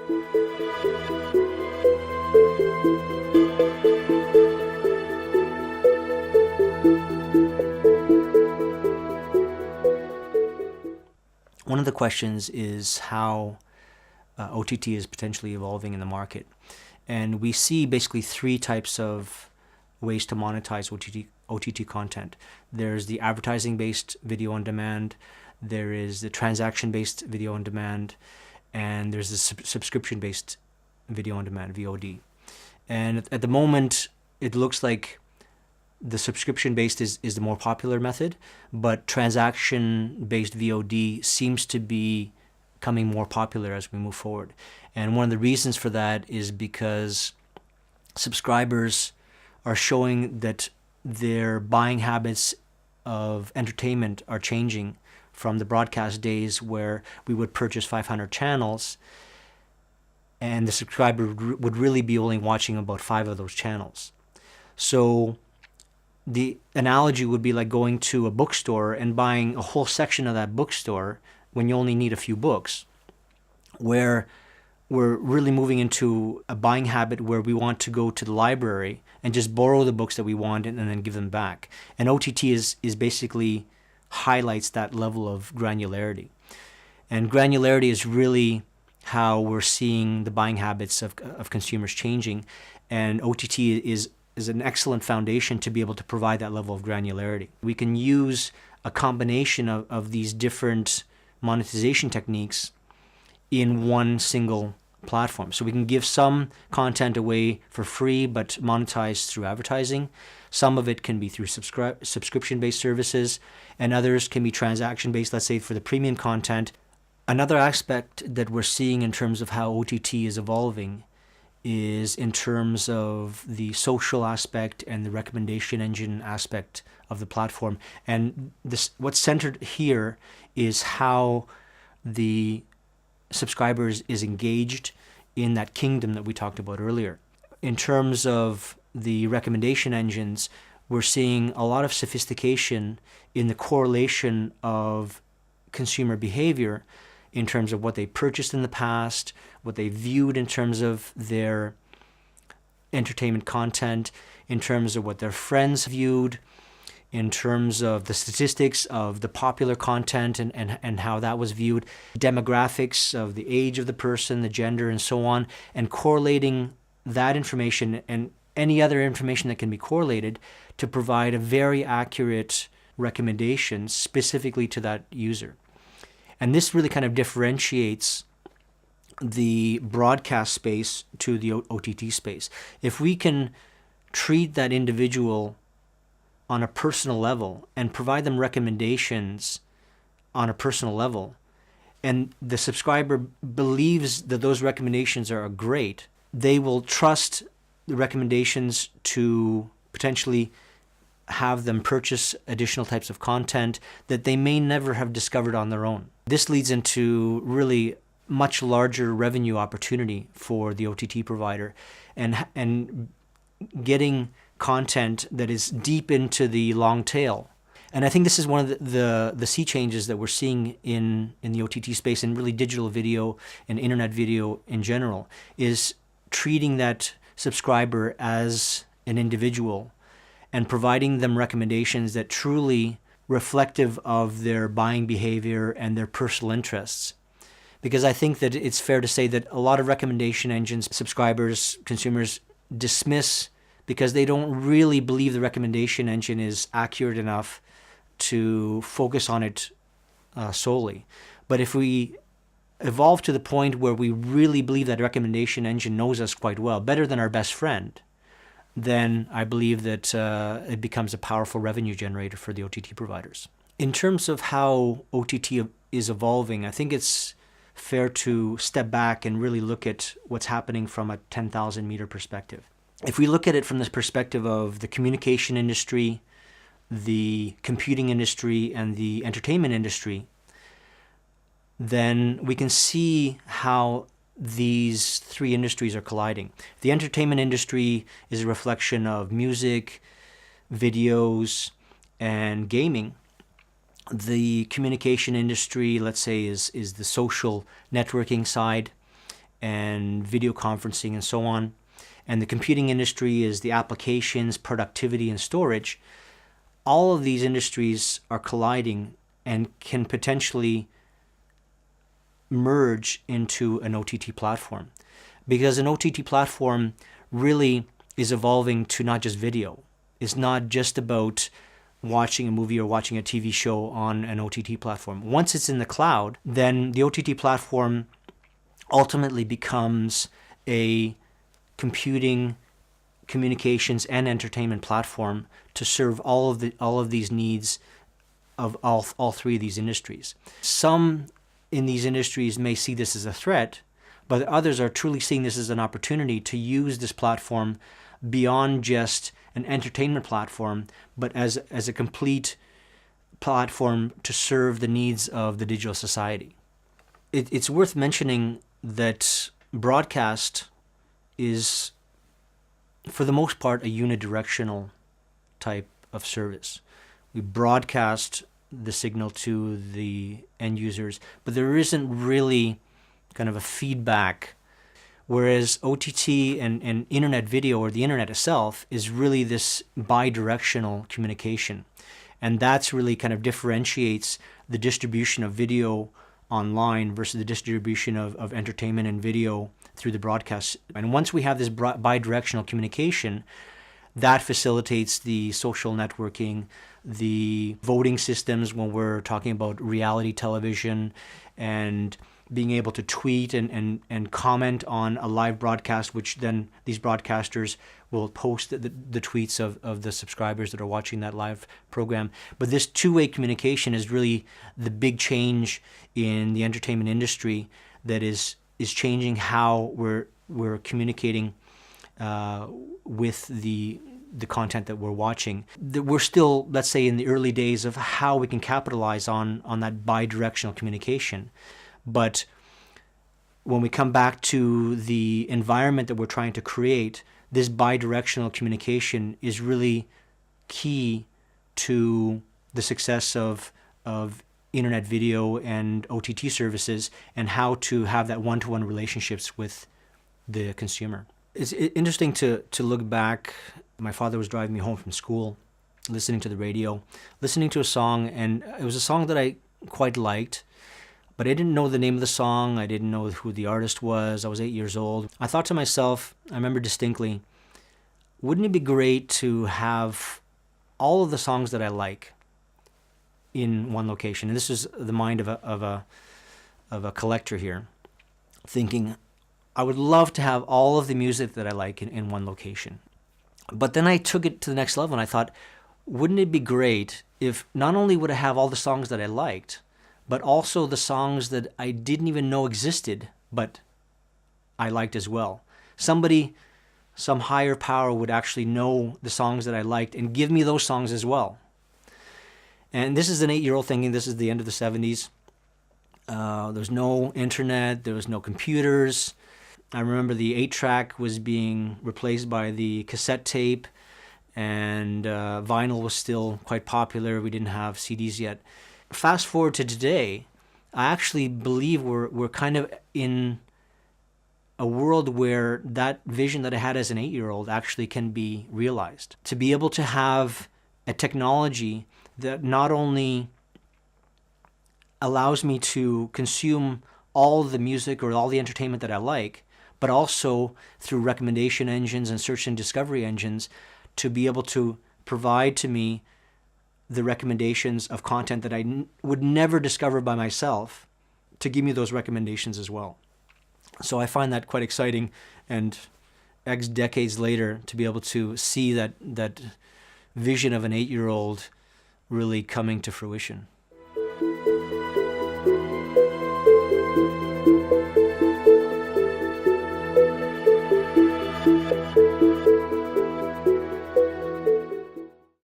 One of the questions is how OTT is potentially evolving in the market. And we see basically three types of ways to monetize OTT content. There's the advertising-based video on demand, there is the transaction-based video on demand, and there's the subscription-based video on demand, VOD. And at the moment, it looks like the subscription-based is the more popular method, but transaction-based VOD seems to be becoming more popular as we move forward. And one of the reasons for that is because subscribers are showing that their buying habits of entertainment are changing from the broadcast days where we would purchase 500 channels and the subscriber would really be only watching about 5 of those channels. So the analogy would be like going to a bookstore and buying a whole section of that bookstore when you only need a few books, where we're really moving into a buying habit where we want to go to the library and just borrow the books that we want and then give them back. And OTT is basically highlights that level of granularity. And granularity is really how we're seeing the buying habits of consumers changing. And OTT is an excellent foundation to be able to provide that level of granularity. We can use a combination of these different monetization techniques in one single platform. So we can give some content away for free but monetized through advertising. Some of it can be through subscription-based services, and others can be transaction-based, let's say for the premium content. Another aspect that we're seeing in terms of how OTT is evolving is in terms of the social aspect and the recommendation engine aspect of the platform. And what's centered here is how the subscribers is engaged in that kingdom that we talked about earlier. In terms of the recommendation engines, we're seeing a lot of sophistication in the correlation of consumer behavior in terms of what they purchased in the past, what they viewed in terms of their entertainment content, in terms of what their friends viewed, in terms of the statistics of the popular content and how that was viewed, demographics of the age of the person, the gender, and so on, and correlating that information and any other information that can be correlated to provide a very accurate recommendation specifically to that user. And this really kind of differentiates the broadcast space to the OTT space. If we can treat that individual on a personal level and provide them recommendations on a personal level, and the subscriber believes that those recommendations are great, they will trust the recommendations to potentially have them purchase additional types of content that they may never have discovered on their own. This leads into really much larger revenue opportunity for the OTT provider and getting content that is deep into the long tail. And I think this is one of the sea changes that we're seeing in the OTT space and really digital video and internet video in general, is treating that subscriber as an individual and providing them recommendations that truly reflective of their buying behavior and their personal interests. Because I think that it's fair to say that a lot of recommendation engines, subscribers, consumers dismiss because they don't really believe the recommendation engine is accurate enough to focus on it solely. But if we evolve to the point where we really believe that recommendation engine knows us quite well, better than our best friend, then I believe that it becomes a powerful revenue generator for the OTT providers. In terms of how OTT is evolving, I think it's fair to step back and really look at what's happening from a 10,000 meter perspective. If we look at it from this perspective of the communication industry, the computing industry, and the entertainment industry, then we can see how these three industries are colliding. The entertainment industry is a reflection of music, videos, and gaming. The communication industry, let's say, is the social networking side, and video conferencing and so on. And the computing industry is the applications, productivity, and storage. All of these industries are colliding and can potentially merge into an OTT platform, because an OTT platform really is evolving to not just video. It's not just about watching a movie or watching a TV show on an OTT platform. Once it's in the cloud, then the OTT platform ultimately becomes a computing, communications, and entertainment platform to serve all of these needs of all three of these industries. Some in these industries may see this as a threat, but others are truly seeing this as an opportunity to use this platform beyond just an entertainment platform, but as a complete platform to serve the needs of the digital society. It's worth mentioning that broadcast is, for the most part, a unidirectional type of service. We broadcast the signal to the end users, but there isn't really kind of a feedback. Whereas OTT and internet video, or the internet itself, is really this bi-directional communication. And that's really kind of differentiates the distribution of video online versus the distribution of entertainment and video through the broadcast. And once we have this bi-directional communication, that facilitates the social networking, the voting systems when we're talking about reality television, and being able to tweet and comment on a live broadcast, which then these broadcasters will post the tweets of the subscribers that are watching that live program. But this two-way communication is really the big change in the entertainment industry that is changing how we're communicating with the content that we're watching. We're still, let's say, in the early days of how we can capitalize on that bi-directional communication. But when we come back to the environment that we're trying to create, this bi-directional communication is really key to the success of internet video and OTT services, and how to have that one-to-one relationships with the consumer. It's interesting to look back. My father was driving me home from school, listening to the radio, listening to a song, and it was a song that I quite liked, but I didn't know the name of the song. I didn't know who the artist was. I was 8 years old. I thought to myself, I remember distinctly, wouldn't it be great to have all of the songs that I like in one location? And this is the mind of a collector here, thinking, I would love to have all of the music that I like in one location. But then I took it to the next level and I thought, wouldn't it be great if not only would I have all the songs that I liked, but also the songs that I didn't even know existed, but I liked as well. Some higher power would actually know the songs that I liked and give me those songs as well. And this is an 8-year-old thinking. This is the end of the 70s. There's no internet. There was no computers. I remember the 8-track was being replaced by the cassette tape, and vinyl was still quite popular. We didn't have CDs yet. Fast forward to today, I actually believe we're kind of in a world where that vision that I had as an 8-year-old actually can be realized. To be able to have a technology that not only allows me to consume all the music or all the entertainment that I like, but also through recommendation engines and search and discovery engines to be able to provide to me the recommendations of content that I would never discover by myself, to give me those recommendations as well. So I find that quite exciting, and X decades later to be able to see that vision of an 8-year-old really coming to fruition.